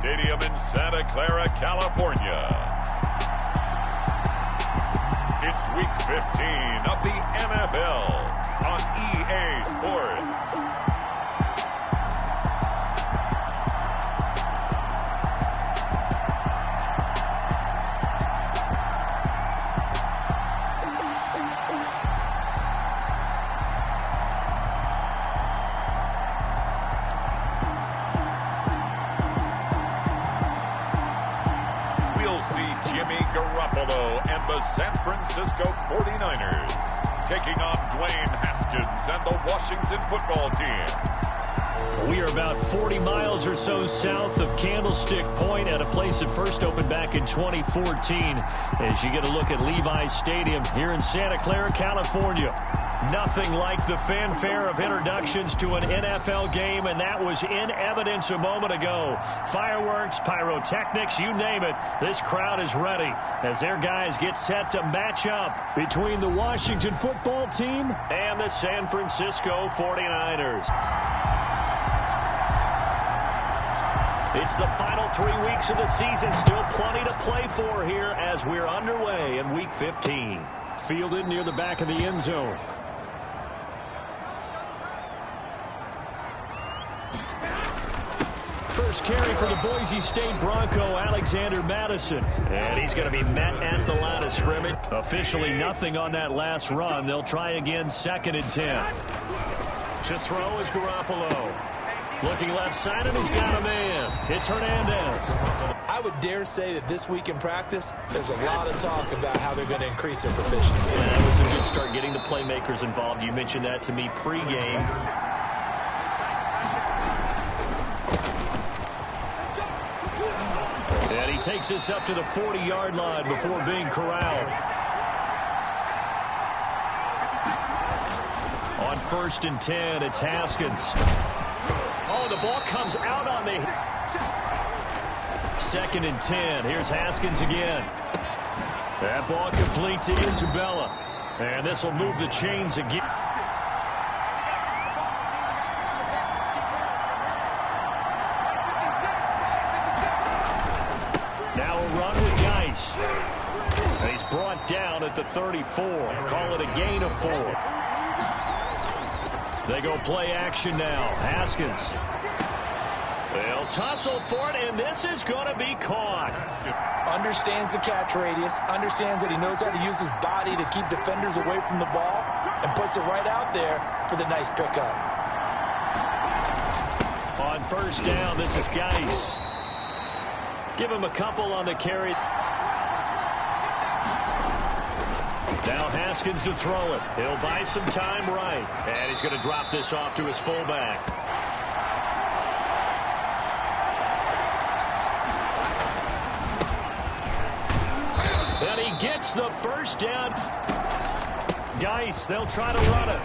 Stadium in Santa Clara, California. It's Week 15 of the NFL on EA Sports. And the San Francisco 49ers taking on Dwayne Haskins and the Washington football team. We are about 40 miles or so south of Candlestick Point at a place that first opened back in 2014 as you get a look at Levi's Stadium here in Santa Clara, California. Nothing like the fanfare of introductions to an NFL game, and that was in evidence a moment ago. Fireworks, pyrotechnics, you name it. This crowd is ready as their guys get set to match up between the Washington football team and the San Francisco 49ers. It's the final 3 weeks of the season. Still plenty to play for here as we're underway in Week 15. Fielded near the back of the end zone. First carry for the Boise State Bronco, Alexander Madison. And he's going to be met at the line of scrimmage. Officially nothing on that last run. They'll try again, 2nd and 10. To throw is Garoppolo. Looking left side, and he's got a man. It's Hernandez. I would dare say that this week in practice, there's a lot of talk about how they're going to increase their proficiency. Yeah, that was a good start getting the playmakers involved. You mentioned that to me pregame. And he takes this up to the 40-yard line before being corralled. On 1st and 10, it's Haskins. Oh, the ball comes out on the 2nd and 10. Here's Haskins again. That ball complete to Isabella. And this will move the chains again. Now a run with Geis. And he's brought down at the 34. Call it a gain of 4. They go play action now. Haskins. They'll tussle for it, and this is going to be caught. Understands the catch radius, understands that he knows how to use his body to keep defenders away from the ball, and puts it right out there for the nice pickup. On 1st down, this is Geis. Give him a couple on the carry. Now Haskins to throw it. He'll buy some time right. And he's going to drop this off to his fullback. And he gets the first down. Geis, they'll try to run it.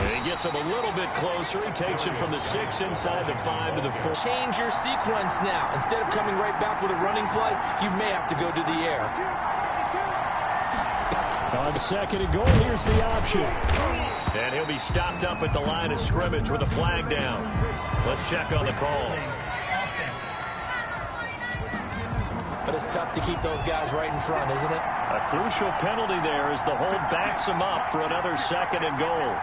And he gets him a little bit closer. He takes it from the 6 inside the 5 to the 4. Change your sequence now. Instead of coming right back with a running play, you may have to go to the air. On 2nd and goal, here's the option. And he'll be stopped up at the line of scrimmage with a flag down. Let's check on the call. But it's tough to keep those guys right in front, isn't it? A crucial penalty there as the hold backs him up for another 2nd and goal.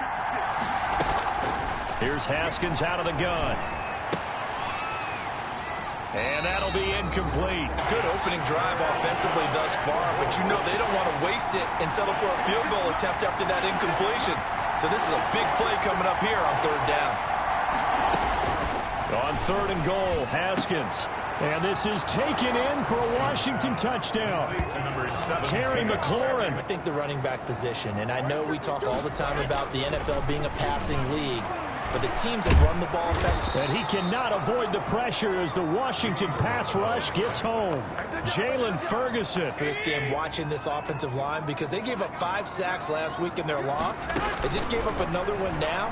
Here's Haskins out of the gun. And that'll be incomplete. Good opening drive offensively thus far, but you know they don't want to waste it and settle for a field goal attempt after that incompletion. So this is a big play coming up here on 3rd down. On 3rd and goal, Haskins. And this is taken in for a Washington touchdown. Terry McLaurin. I think the running back position, and I know we talk all the time about the NFL being a passing league, but the teams that run the ball effectively. And he cannot avoid the pressure as the Washington pass rush gets home. Jalen Ferguson. For this game, watching this offensive line, because they gave up 5 sacks last week in their loss. They just gave up another one now.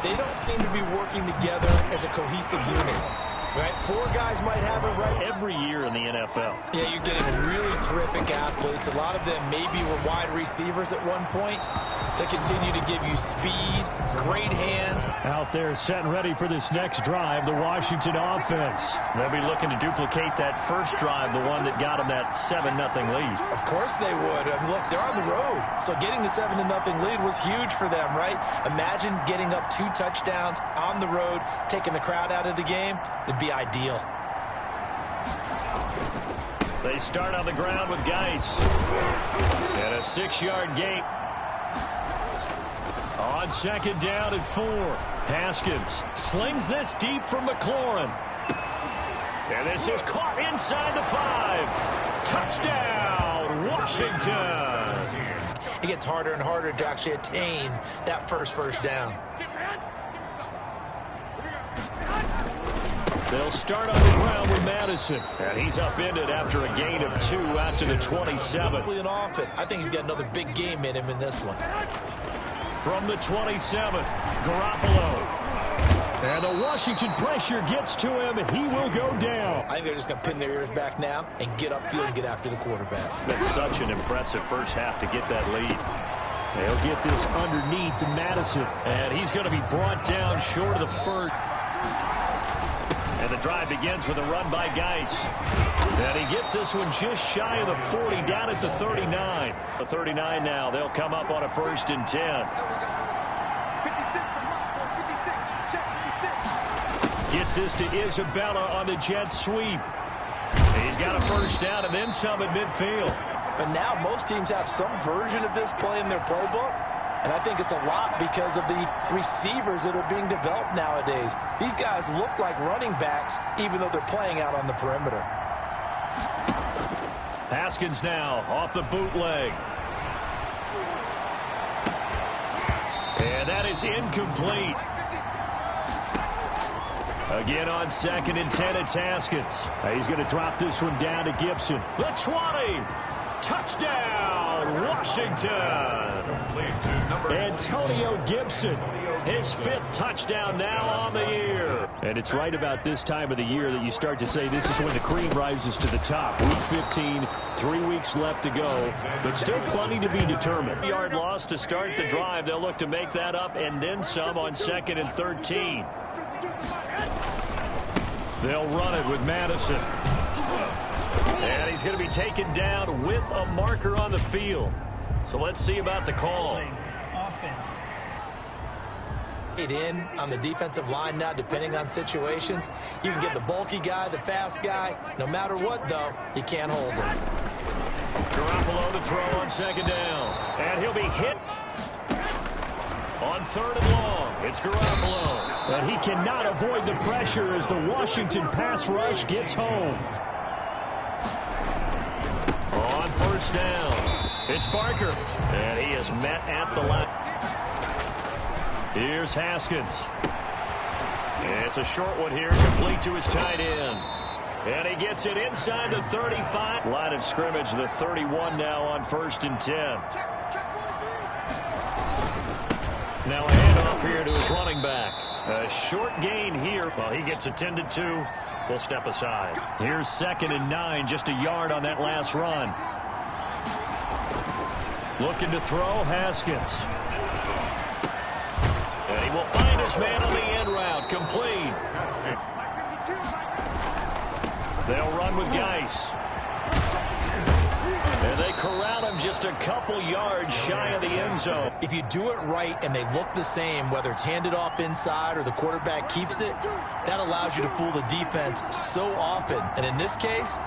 They don't seem to be working together as a cohesive unit. Right? 4 guys might have it right every year in the NFL. Yeah, you're getting really terrific athletes. A lot of them maybe were wide receivers at one point. They continue to give you speed, great hands, Out there set and ready for this next drive, the Washington offense. They'll be looking to duplicate that first drive, the one that got them that 7-0 lead. Of course they would. I mean, look, they're on the road. So getting the 7-0 lead was huge for them, right? Imagine getting up 2 touchdowns on the road, taking the crowd out of the game. It'd be ideal. They start on the ground with Geis. And a 6-yard gain. On second down at 4. Haskins slings this deep from McLaurin. And this is caught inside the 5. Touchdown, Washington. It gets harder and harder to actually attain that first down. They'll start on the ground with Madison. And he's upended after a gain of 2 out to the 27. I think he's got another big game in him in this one. From the 27, Garoppolo. And the Washington pressure gets to him, and he will go down. I think they're just going to pin their ears back now and get upfield and get after the quarterback. That's such an impressive first half to get that lead. They'll get this underneath to Madison. And he's going to be brought down short of the first. And the drive begins with a run by Geis. And he gets this one just shy of the 40, down at the 39. The 39 now. They'll come up on a 1st and 10. Gets this to Isabella on the jet sweep. He's got a 1st down and then some at midfield. But now most teams have some version of this play in their playbook. And I think it's a lot because of the receivers that are being developed nowadays. These guys look like running backs, even though they're playing out on the perimeter. Haskins now off the bootleg. And that is incomplete. Again on 2nd and 10, it's Haskins. He's going to drop this one down to Gibson. The 20. Touchdown, Washington. Antonio Gibson, his 5th touchdown now on the year. And it's right about this time of the year that you start to say this is when the cream rises to the top. Week 15, 3 weeks left to go, but still plenty to be determined. Yard loss to start the drive. They'll look to make that up and then some on 2nd and 13. They'll run it with Madison. And he's going to be taken down with a marker on the field. So let's see about the call. Offense. In on the defensive line now, depending on situations. You can get the bulky guy, the fast guy. No matter what, though, you can't hold him. Garoppolo to throw on 2nd down. And he'll be hit on 3rd and long. It's Garoppolo. And he cannot avoid the pressure as the Washington pass rush gets home. On 1st down, it's Barker. And he is met at the line. Here's Haskins. It's a short one here, complete to his tight end. And he gets it inside the 35. Line of scrimmage, the 31 now on 1st and 10. Now a handoff here to his running back. A short gain here. Well, he gets attended to. We'll step aside. Here's 2nd and 9, just a yard on that last run. Looking to throw, Haskins. And he will find his man on the end route, complete. They'll run with Geis. And they corral him just a couple yards shy of the end zone. If you do it right and they look the same, whether it's handed off inside or the quarterback keeps it, that allows you to fool the defense so often. And in this case,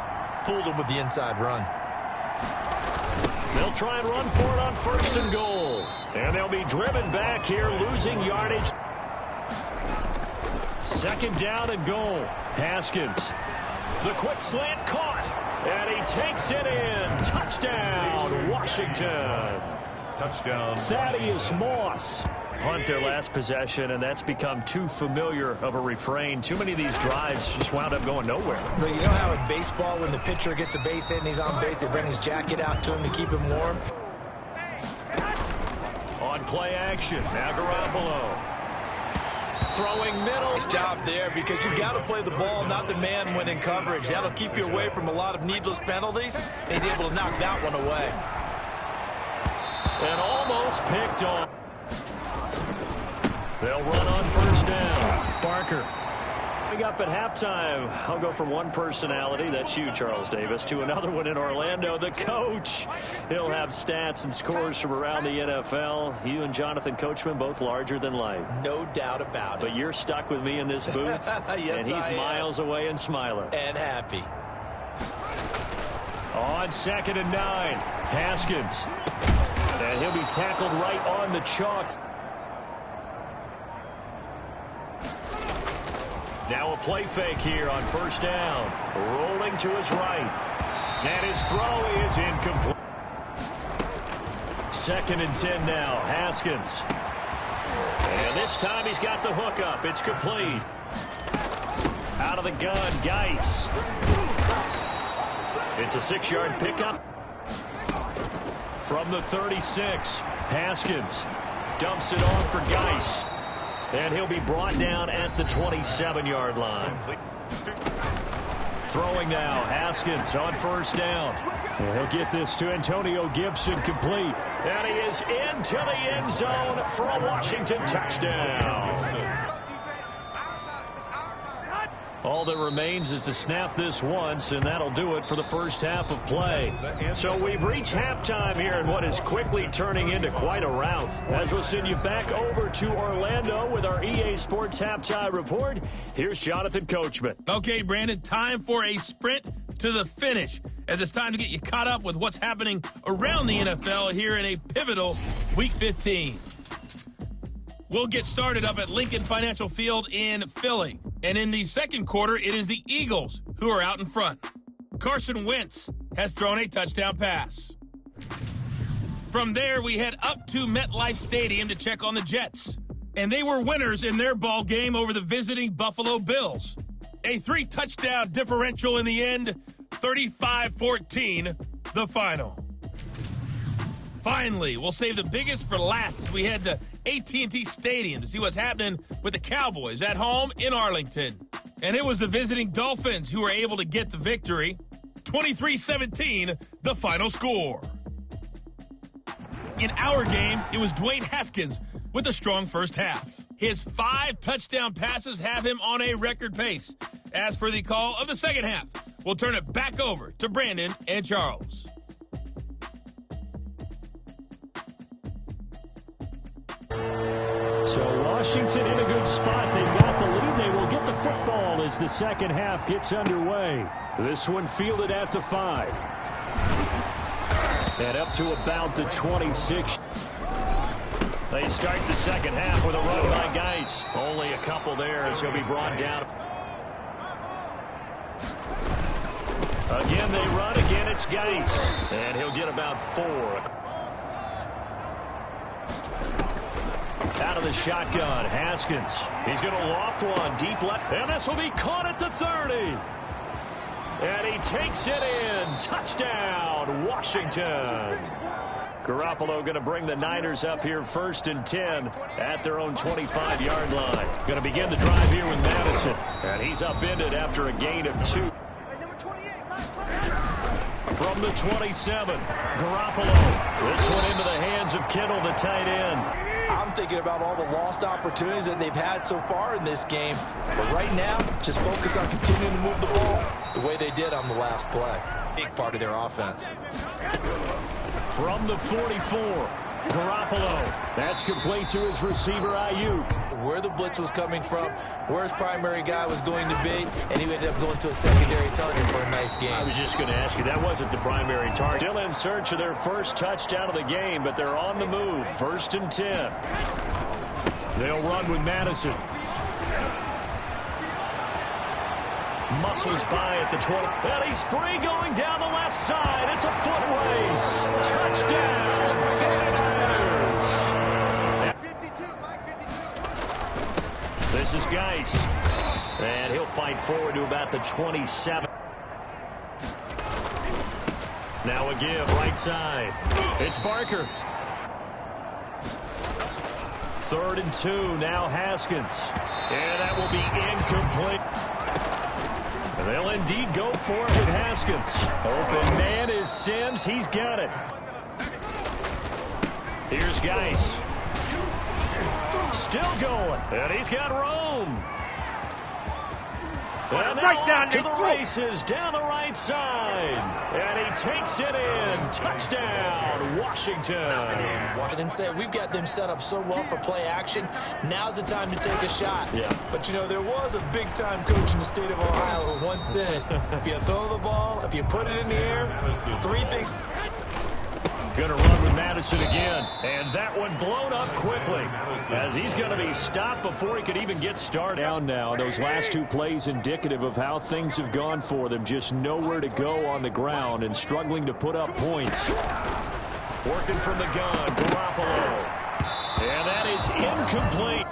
fooled them with the inside run. They'll try and run for it on 1st and goal. And they'll be driven back here, losing yardage. 2nd down and goal. Haskins. The quick slant caught. And he takes it in. Touchdown, Washington. Touchdown. Thaddeus Moss. Punt their last possession, and that's become too familiar of a refrain. Too many of these drives just wound up going nowhere. But you know how in baseball, when the pitcher gets a base hit and he's on base, they bring his jacket out to him to keep him warm? On play action, now Garoppolo. Throwing middle. Nice job there because you got to play the ball, not the man when in coverage. That'll keep you away from a lot of needless penalties. And he's able to knock that one away. And almost picked on. They'll run on first down. Barker. Coming up at halftime, I'll go from one personality, that's you, Charles Davis, to another one in Orlando, the coach. He'll have stats and scores from around the NFL. You and Jonathan Coachman, both larger than life. No doubt about it. But you're stuck with me in this booth, yes, and he's miles away and smiling. And happy. On 2nd and 9, Haskins. And he'll be tackled right on the chalk. Now a play fake here on first down. Rolling to his right. And his throw is incomplete. 2nd and 10 now. Haskins. And this time he's got the hook up. It's complete. Out of the gun, Geis. It's a 6-yard pickup. From the 36, Haskins dumps it off for Geis. And he'll be brought down at the 27-yard line. Throwing now, Haskins on first down. And he'll get this to Antonio Gibson, complete. And he is into the end zone for a Washington touchdown. All that remains is to snap this once, and that'll do it for the first half of play. So we've reached halftime here in what is quickly turning into quite a rout. As we'll send you back over to Orlando with our EA Sports Halftime Report, here's Jonathan Coachman. Okay, Brandon, time for a sprint to the finish, as it's time to get you caught up with what's happening around the NFL here in a pivotal Week 15. We'll get started up at Lincoln Financial Field in Philly. And in the second quarter, it is the Eagles who are out in front. Carson Wentz has thrown a touchdown pass. From there, we head up to MetLife Stadium to check on the Jets. And they were winners in their ball game over the visiting Buffalo Bills. A 3-touchdown differential in the end, 35-14, the final. Finally, we'll save the biggest for last. We head to AT&T Stadium to see what's happening with the Cowboys at home in Arlington. And it was the visiting Dolphins who were able to get the victory. 23-17, the final score. In our game, it was Dwayne Haskins with a strong first half. His 5 touchdown passes have him on a record pace. As for the call of the second half, we'll turn it back over to Brandon and Charles. So Washington in a good spot. They've got the lead. They will get the football as the second half gets underway. This one fielded at the 5. And up to about the 26. They start the second half with a run by Geis. Only a couple there as he'll be brought down. Again, they run. Again, it's Geis. And he'll get about 4. Out of the shotgun, Haskins. He's going to loft one deep left. And this will be caught at the 30. And he takes it in. Touchdown, Washington. Garoppolo going to bring the Niners up here 1st and 10 at their own 25-yard line. Going to begin the drive here with Madison. And he's upended after a gain of 2. From the 27, Garoppolo. This one into the hands of Kittle, the tight end. I'm thinking about all the lost opportunities that they've had so far in this game. But right now, just focus on continuing to move the ball the way they did on the last play. Big part of their offense. From the 44, Garoppolo. That's complete to his receiver, Ayuk. Where the blitz was coming from, where his primary guy was going to be, and he ended up going to a secondary target for a nice game. I was just going to ask you, that wasn't the primary target. Still in search of their first touchdown of the game, but they're on the move. 1st and 10. They'll run with Madison. Muscles by at the 20. And he's free going down the left side. It's a foot race. Touchdown, 49ers. This is Geis. And he'll fight forward to about the 27. Now a give, right side. It's Barker. 3rd and 2, now Haskins. And that will be incomplete. They'll indeed go for it with Haskins. Open man is Sims. He's got it. Here's Geis. Still going. And he's got Rome. And right down to there. the races down the right side. And he takes it in. Touchdown, Washington. And say we've got them set up so well for play action. Now's the time to take a shot. Yeah. But, you know, there was a big-time coach in the state of Ohio who once said, if you throw the ball, if you put it in the air, 3 things. Going to run with Madison again. And that one blown up quickly as he's going to be stopped before he could even get started. Down now. Those last 2 plays indicative of how things have gone for them. Just nowhere to go on the ground and struggling to put up points. Working from the gun, Garoppolo. And that is incomplete.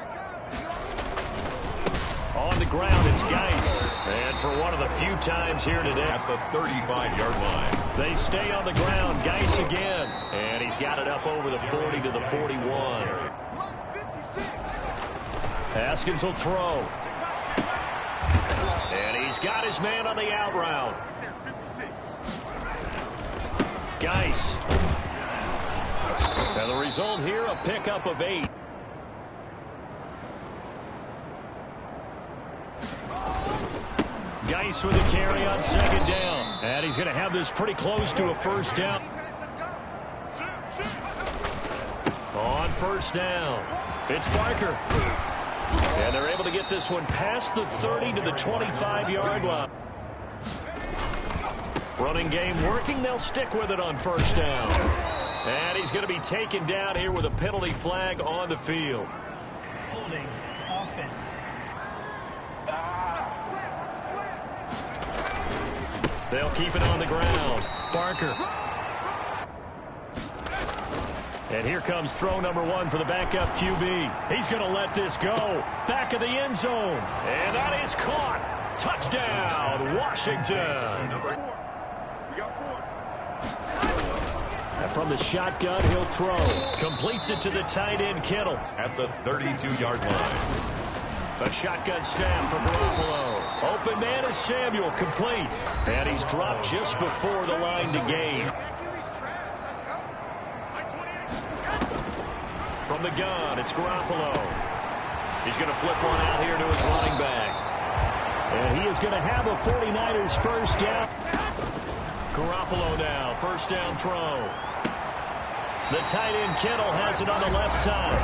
On the ground, it's Geis. And for one of the few times here today. At the 35-yard line. They stay on the ground. Geis again. And he's got it up over the 40 to the 41. Haskins will throw. And he's got his man on the out route. Geis. And the result here, a pickup of 8. Geis with a carry on 2nd down. And he's going to have this pretty close to a 1st down. On 1st down, it's Barker. And they're able to get this one past the 30 to the 25-yard line. Running game working. They'll stick with it on 1st down. And he's going to be taken down here with a penalty flag on the field. Holding offense. They'll keep it on the ground. Barker. And here comes throw number 1 for the backup QB. He's going to let this go. Back of the end zone. And that is caught. Touchdown, Washington. And from the shotgun, he'll throw. Completes it to the tight end, Kittle. At the 32-yard line. A shotgun snap for Garoppolo. Open man is Samuel, complete. And he's dropped just before the line to gain. From the gun, it's Garoppolo. He's going to flip one out here to his running back. And he is going to have a 49ers 1st down. Garoppolo now, 1st down throw. The tight end Kittle has it on the left side.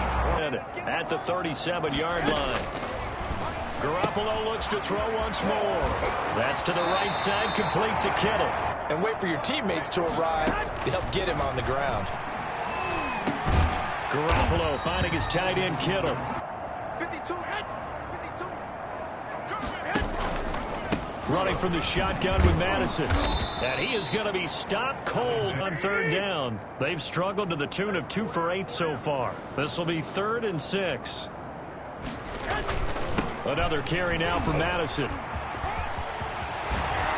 At the 37-yard line. Garoppolo looks to throw once more. That's to the right side, complete to Kittle. And wait for your teammates to arrive to help get him on the ground. Garoppolo finding his tight end Kittle. 52. Running from the shotgun with Madison. And he is going to be stopped cold on 3rd down. They've struggled to the tune of 2 for 8 so far. This will be 3rd and 6. Another carry now for Madison.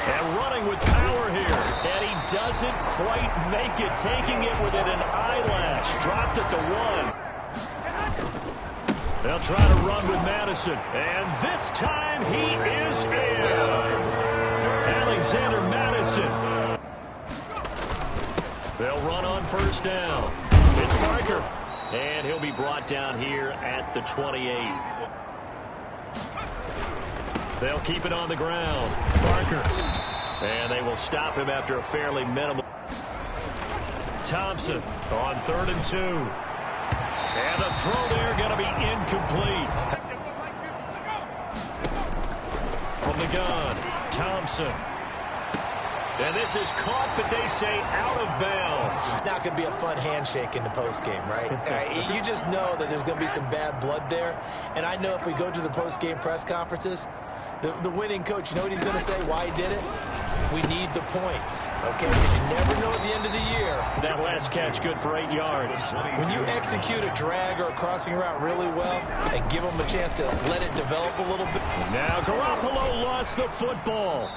And running with power here. And he doesn't quite make it, taking it within an eyelash. Dropped at the 1. They'll try to run with Madison. And this time he is in. Alexander Madison. They'll run on 1st down. It's Barker. And he'll be brought down here at the 28. They'll keep it on the ground. Barker. And they will stop him after a fairly minimal. Thompson on 3rd and 2. And the throw there going to be incomplete. From the gun, Thompson. And this is caught, but they say out of bounds. It's not going to be a fun handshake in the postgame, right? You just know that there's going to be some bad blood there. And I know if we go to the postgame press conferences, the winning coach, you know what he's going to say, why he did it? We need the points, okay? Because you never know at the end of the year. That last catch good for 8 yards. When you execute a drag or a crossing route really well and give them a chance to let it develop a little bit. Now Garoppolo lost the football.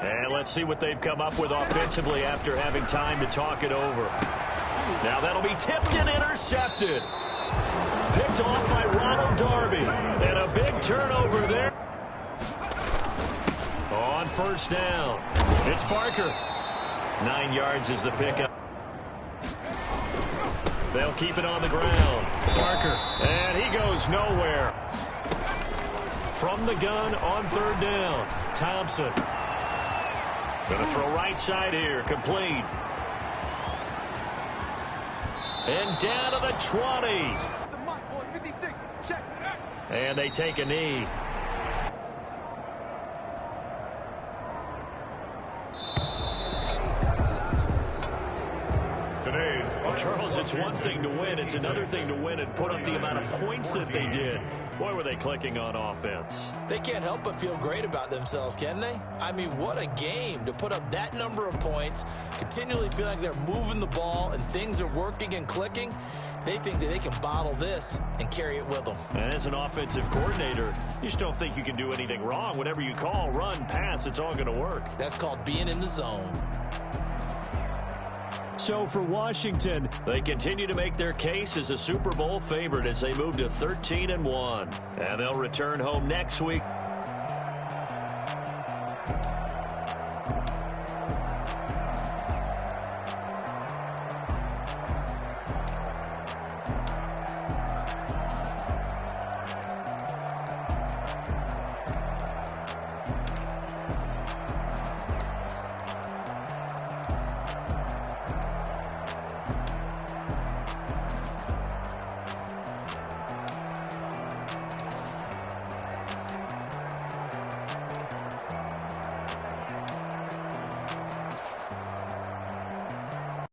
And let's see what they've come up with offensively after having time to talk it over. Now that'll be tipped and intercepted. Picked off by Ronald Darby. And a big turnover there. On 1st down, it's Barker. 9 yards is the pickup. They'll keep it on the ground. Parker. And he goes nowhere. From the gun on third down. Thompson. Going to throw right side here. Complete. And down to the 20. And they take a knee. Well, Charles, it's one thing to win. It's another thing to win and put up the amount of points that they did. Boy, were they clicking on offense. They can't help but feel great about themselves, can they? I mean, what a game to put up that number of points, continually feel like they're moving the ball and things are working and clicking. They think that they can bottle this and carry it with them. And as an offensive coordinator, you just don't think you can do anything wrong. Whatever you call, run, pass, it's all going to work. That's called being in the zone. So for Washington, they continue to make their case as a Super Bowl favorite as they move to 13-1. And they'll return home next week.